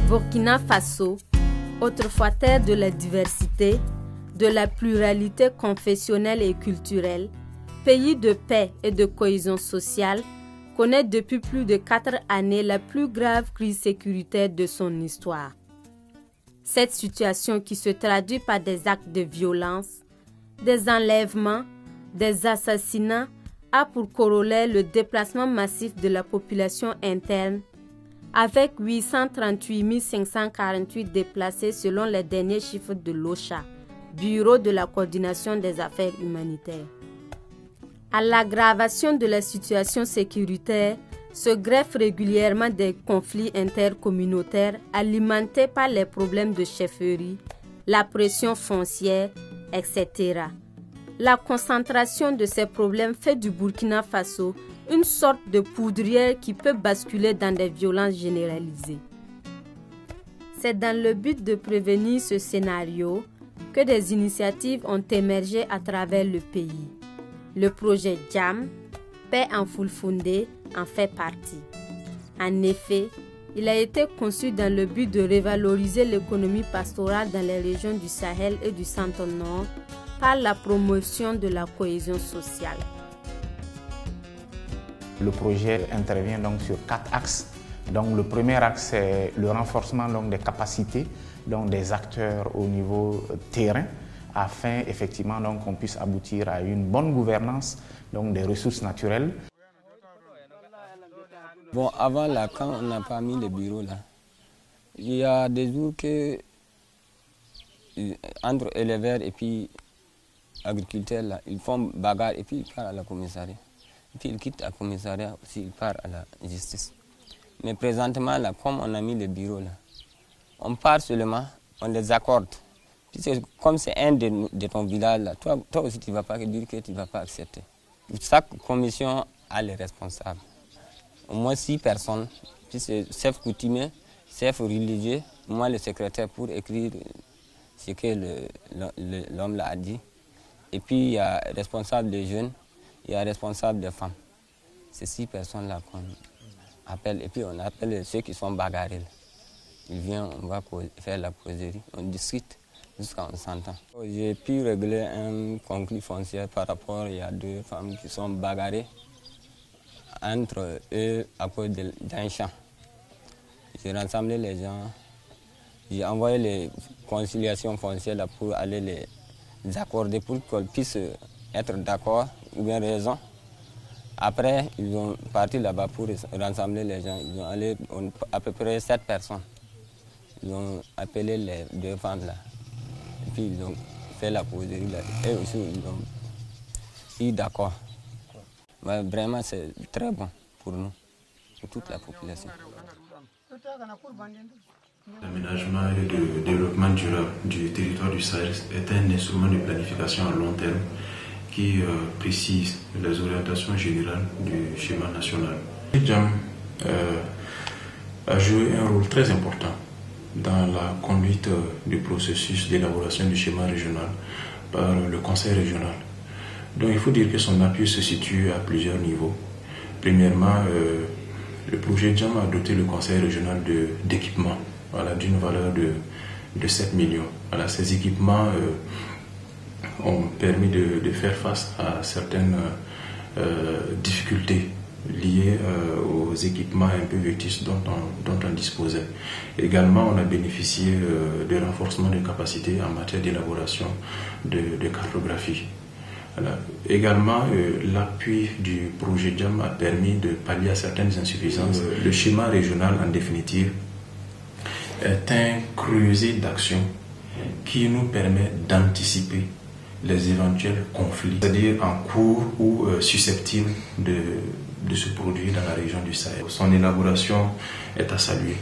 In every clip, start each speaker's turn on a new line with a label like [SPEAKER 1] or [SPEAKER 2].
[SPEAKER 1] Burkina Faso, autrefois terre de la diversité, de la pluralité confessionnelle et culturelle, pays de paix et de cohésion sociale, connaît depuis plus de 4 années la plus grave crise sécuritaire de son histoire. Cette situation qui se traduit par des actes de violence, des enlèvements, des assassinats, a pour corollaire le déplacement massif de la population interne, avec 838 548 déplacés selon les derniers chiffres de l'OCHA, Bureau de la coordination des affaires humanitaires. À l'aggravation de la situation sécuritaire se greffent régulièrement des conflits intercommunautaires alimentés par les problèmes de chefferie, la pression foncière, etc. La concentration de ces problèmes fait du Burkina Faso une sorte de poudrière qui peut basculer dans des violences généralisées. C'est dans le but de prévenir ce scénario que des initiatives ont émergé à travers le pays. Le projet JAM, Paix en Fulfulde, en fait partie. En effet, il a été conçu dans le but de revaloriser l'économie pastorale dans les régions du Sahel et du Centre-Nord par la promotion de la cohésion sociale.
[SPEAKER 2] Le projet intervient donc sur 4 axes. Donc, le premier axe, c'est le renforcement donc, des capacités donc, des acteurs au niveau terrain, afin effectivement donc, qu'on puisse aboutir à une bonne gouvernance donc, des ressources naturelles.
[SPEAKER 3] Bon, avant là, quand on n'a pas mis le bureau là, il y a des jours que entre éleveurs et puis agriculteurs là, ils font bagarre et puis ils partent à la commissariat. Et puis ils quittent le commissariat aussi, ils partent à la justice. Mais présentement là, comme on a mis le bureau là, on part seulement, on les accorde. Puis comme c'est un de ton village là, toi aussi tu ne vas pas dire que tu ne vas pas accepter. Chaque commission a les responsables. Au moins 6 personnes, puis c'est chef coutumier, chef religieux, moi le secrétaire pour écrire ce que l'homme l'a dit. Et puis il y a responsable des jeunes, il y a responsable des femmes. C'est 6 personnes-là qu'on appelle. Et puis on appelle ceux qui sont bagarrés. Ils viennent, on va faire la causerie, on discute jusqu'à on s'entend. J'ai pu régler un conflit foncier par rapport, il y a 2 femmes qui sont bagarrées entre eux à cause d'un champ. J'ai rassemblé les gens, j'ai envoyé les conciliations foncières là pour aller les accorder pour qu'ils puissent être d'accord ou bien raison. Après, ils ont parti là-bas pour rassembler les gens. Ils ont allé à peu près 7 personnes. Ils ont appelé les 2 femmes là. Et puis ils ont fait la causerie là. Et aussi, ils ont dit d'accord. Mais vraiment, c'est très bon pour nous, pour toute la population.
[SPEAKER 4] L'aménagement et le développement durable du territoire du Sahel est un instrument de planification à long terme qui précise les orientations générales du schéma national. Le JAM a joué un rôle très important dans la conduite du processus d'élaboration du schéma régional par le Conseil régional. Donc il faut dire que son appui se situe à plusieurs niveaux. Premièrement, le projet JAM a doté le Conseil régional d'équipements d'une valeur de 7 millions. Ces équipements ont permis de faire face à certaines difficultés liées aux équipements un peu vétustes dont on disposait. Également, on a bénéficié de renforcement de capacités en matière d'élaboration de cartographie. Également, l'appui du projet JAM a permis de pallier à certaines insuffisances. Le schéma régional, en définitive, est un creuset d'action qui nous permet d'anticiper les éventuels conflits, c'est-à-dire en cours ou susceptibles de se produire dans la région du Sahel. Son élaboration est à saluer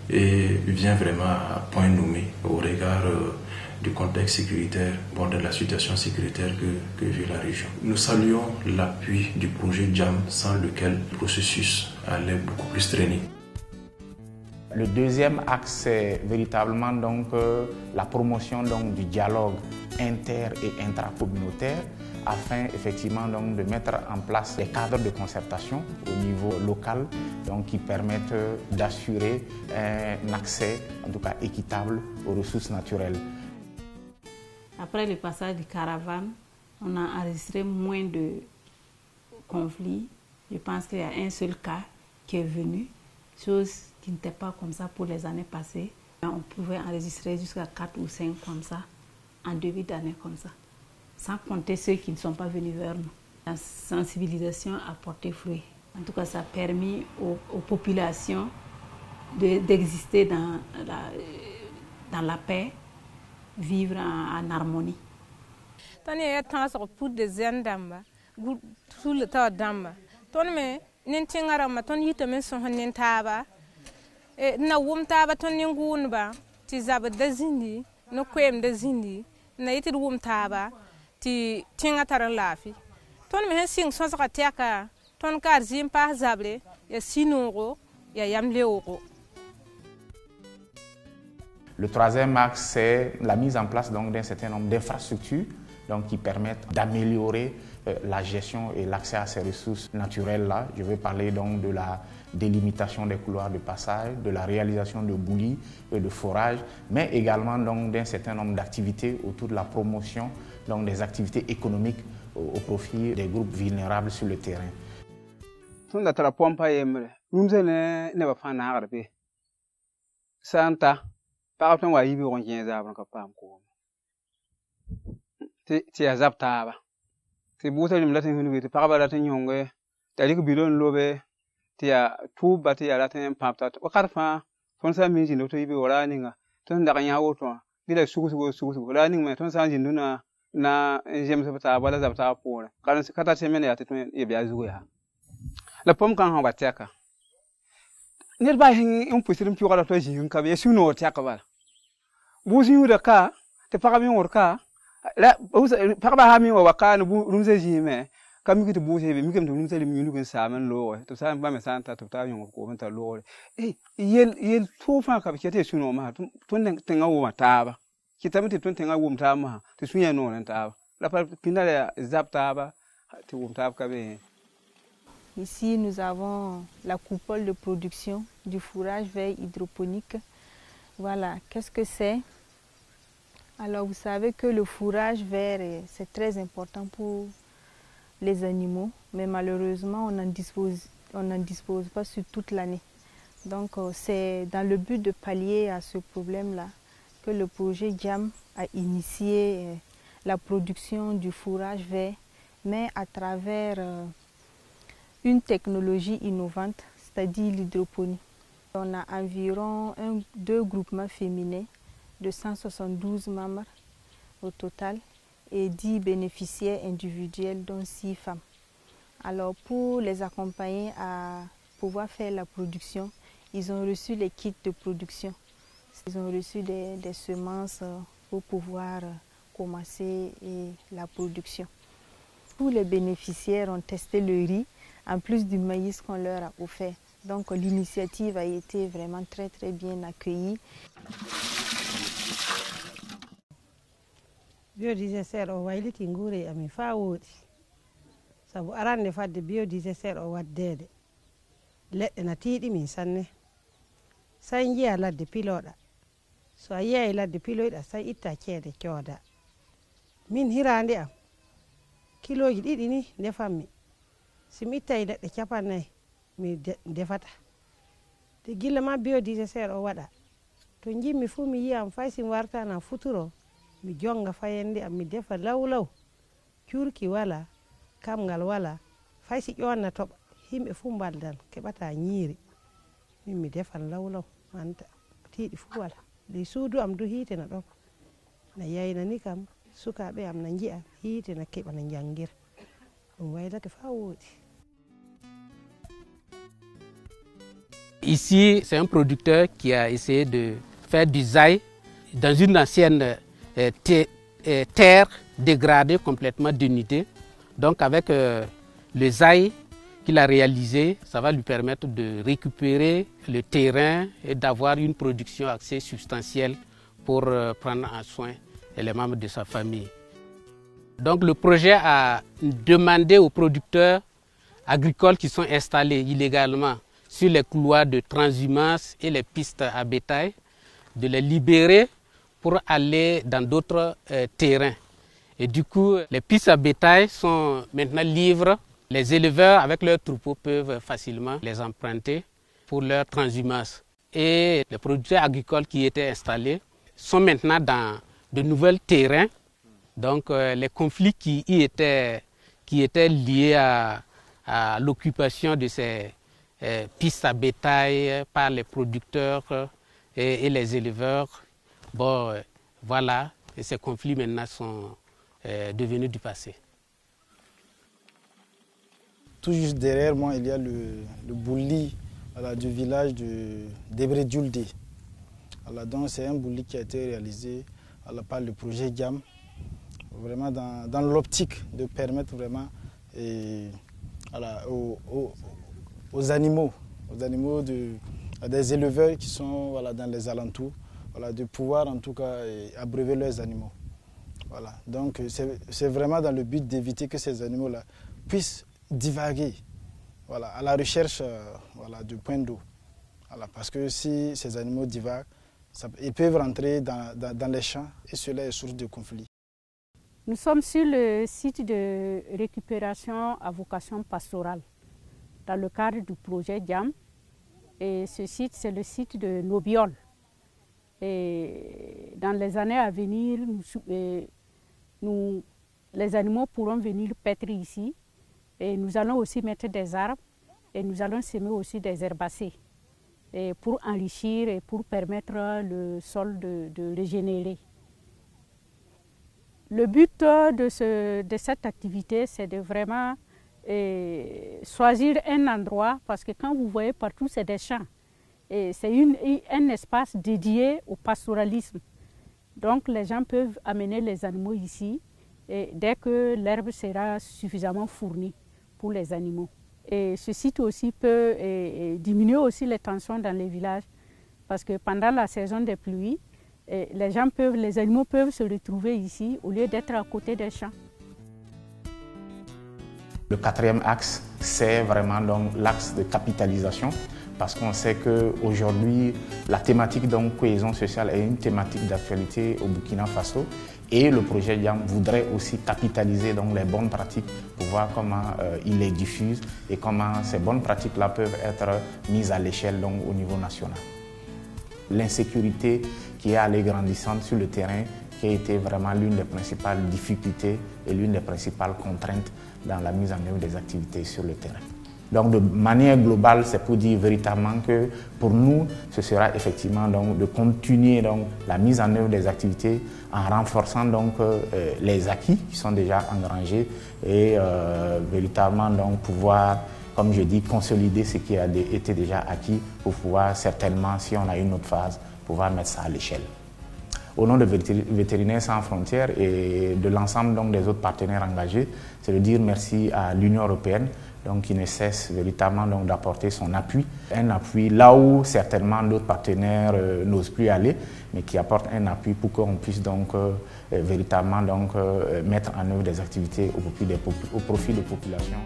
[SPEAKER 4] et vient vraiment à point nommé au regard du contexte sécuritaire, de la situation sécuritaire que vit la région. Nous saluons l'appui du projet JAM sans lequel le processus allait beaucoup plus traîner.
[SPEAKER 2] Le deuxième axe, c'est véritablement donc, la promotion donc, du dialogue inter- et intracommunautaire afin effectivement donc, de mettre en place des cadres de concertation au niveau local donc, qui permettent d'assurer un accès en tout cas équitable aux ressources naturelles.
[SPEAKER 5] Après le passage du caravane, on a enregistré moins de conflits. Je pense qu'il y a un seul cas qui est venu, chose qui n'était pas comme ça pour les années passées. On pouvait enregistrer jusqu'à 4 ou 5 comme ça, en début d'année comme ça, sans compter ceux qui ne sont pas venus vers nous. La sensibilisation a porté fruit. En tout cas, ça a permis aux populations d'exister dans la paix, vivre en harmonie.
[SPEAKER 6] Na wum taba ton ningun ba ti zaba da zindi no kwem da zindi na yitir wum taba ti tinga taran lafi ton me sing so sa teka ton kar zim pa zabre ya sinogo ya yamleogo.
[SPEAKER 2] Le troisième axe, c'est la mise en place d'un certain nombre d'infrastructures qui permettent d'améliorer la gestion et l'accès à ces ressources naturelles-là. Je vais parler donc de la délimitation des couloirs de passage, de la réalisation de boulis et de forages, mais également d'un certain nombre d'activités autour de la promotion des activités économiques au profit des groupes vulnérables sur le terrain.
[SPEAKER 7] Ti azab taaba ti buta lim latin hunu ti pagaba latin yonge tali ko bilon lobe ti ya tuba ti ya latin papta wakar fa ton sa mi jindo to yibi wala ninga ton daga nya woto bila sugu wala ninga me ton sa jindu na jem se ta bala zab ta pore kan kata semen ya tin ye biya zugo ya la pom kan ha bataka nir ba hin in pusirin pi wala to jin ka be suno taka bala busi yuda ka te pagabi worka la pagba ha mi wa wakana bu rumze jime kam mi to buse be mi kam to rumze le mi nugun saman lo to sa ba me santa to ta yon ko ta lo yel to fa ka ke te suno ma ton tenga wo mataba ki tamiti ton tenga wo mtama to sunya no nan taba la pa pinale zap taba to wo mtaba ka be.
[SPEAKER 8] Ici, nous avons la coupole de production du fourrage vert hydroponique. Voilà, qu'est-ce que c'est? Alors, vous savez que le fourrage vert, c'est très important pour les animaux, mais malheureusement, on n'en dispose pas sur toute l'année. Donc, c'est dans le but de pallier à ce problème-là que le projet JAM a initié la production du fourrage vert, mais à travers une technologie innovante, c'est-à-dire l'hydroponie. On a environ 2 groupements féminins de 172 membres au total et 10 bénéficiaires individuels, dont 6 femmes. Alors pour les accompagner à pouvoir faire la production, ils ont reçu les kits de production. Ils ont reçu des semences pour pouvoir commencer la production. Tous les bénéficiaires ont testé le riz en plus du maïs qu'on leur a offert. Donc l'initiative a été vraiment très bien accueillie.
[SPEAKER 9] Biodigesteur o wayliti nguure amin fa woodi sabu arande fadde biodigesteur o waddede leɗɗe na tiiɗi min sanne sai jiya ladde piloɗa so a yiyayi ladde piloyɗa sai itta ceede cooda min hirande am kiloji ɗiɗi ni defanmi simi ittayi leɗɗe capannayyi mi defata te gilla ma biodigesteur o waɗa to jimmi fuu mi yiyam fay sim wartana futuro mi jonga fayende am mi defa lawlaw curki wala kamgal wala fay si ƴonna toɓa himɓe fuu mbaldal keɓata ñiiri min mi defan lawlaw anta tiiɗi fuu wala ley suudu am du hiite na ɗon na yayna ni kam sukaɓe am na jiya hiite na keɓa na jangira ɗum waylata fa woodi.
[SPEAKER 10] Ici, c'est un producteur qui a essayé de faire du zaï dans une ancienne terre dégradée, complètement dénudée. Donc avec le zaï qu'il a réalisé, ça va lui permettre de récupérer le terrain et d'avoir une production assez substantielle pour prendre en soin les membres de sa famille. Donc le projet a demandé aux producteurs agricoles qui sont installés illégalement sur les couloirs de transhumance et les pistes à bétail de les libérer pour aller dans d'autres terrains. Et du coup, les pistes à bétail sont maintenant libres. Les éleveurs avec leurs troupeaux peuvent facilement les emprunter pour leur transhumance. Et les producteurs agricoles qui étaient installés sont maintenant dans de nouveaux terrains. Donc les conflits qui étaient liés à l'occupation de ces pistes à bétail par les producteurs et les éleveurs, bon, voilà, et ces conflits maintenant sont devenus du passé.
[SPEAKER 11] Tout juste derrière moi, il y a le bouli du village d'Ebredjulde. Donc c'est un bouli qui a été réalisé par le projet GAM, vraiment dans l'optique de permettre vraiment aux animaux des éleveurs qui sont dans les alentours, de pouvoir en tout cas abreuver leurs animaux. Voilà. Donc c'est vraiment dans le but d'éviter que ces animaux-là puissent divaguer à la recherche du point d'eau. Parce que si ces animaux divaguent, ils peuvent rentrer dans les champs et cela est source de conflits.
[SPEAKER 12] Nous sommes sur le site de récupération à vocation pastorale dans le cadre du projet GAM. Et ce site, c'est le site de Nobiol. Et dans les années à venir, les animaux pourront venir paître ici. Et nous allons aussi mettre des arbres et nous allons semer aussi des herbacées pour enrichir et pour permettre le sol de régénérer. Le but de cette activité, c'est de vraiment choisir un endroit, parce que quand vous voyez partout, c'est des champs. C'est un espace dédié au pastoralisme. Donc les gens peuvent amener les animaux ici dès que l'herbe sera suffisamment fournie pour les animaux. Et ce site aussi peut diminuer aussi les tensions dans les villages, parce que pendant la saison des pluies, les animaux peuvent se retrouver ici au lieu d'être à côté des champs.
[SPEAKER 2] Le quatrième axe, c'est vraiment l'axe de capitalisation, parce qu'on sait qu'aujourd'hui, la thématique cohésion sociale est une thématique d'actualité au Burkina Faso. Et le projet GAM voudrait aussi capitaliser les bonnes pratiques pour voir comment il les diffuse et comment ces bonnes pratiques-là peuvent être mises à l'échelle au niveau national. L'insécurité qui est allée grandissante sur le terrain, qui a été vraiment l'une des principales difficultés et l'une des principales contraintes dans la mise en œuvre des activités sur le terrain. Donc de manière globale, c'est pour dire véritablement que pour nous, ce sera effectivement de continuer la mise en œuvre des activités en renforçant les acquis qui sont déjà engrangés et véritablement pouvoir, comme je dis, consolider ce qui a été déjà acquis pour pouvoir certainement, si on a une autre phase, pouvoir mettre ça à l'échelle. Au nom de Vétérinaires sans frontières et de l'ensemble des autres partenaires engagés, c'est de dire merci à l'Union européenne qui ne cesse véritablement d'apporter son appui. Un appui là où certainement d'autres partenaires n'osent plus aller, mais qui apporte un appui pour qu'on puisse véritablement mettre en œuvre des activités au profit des populations.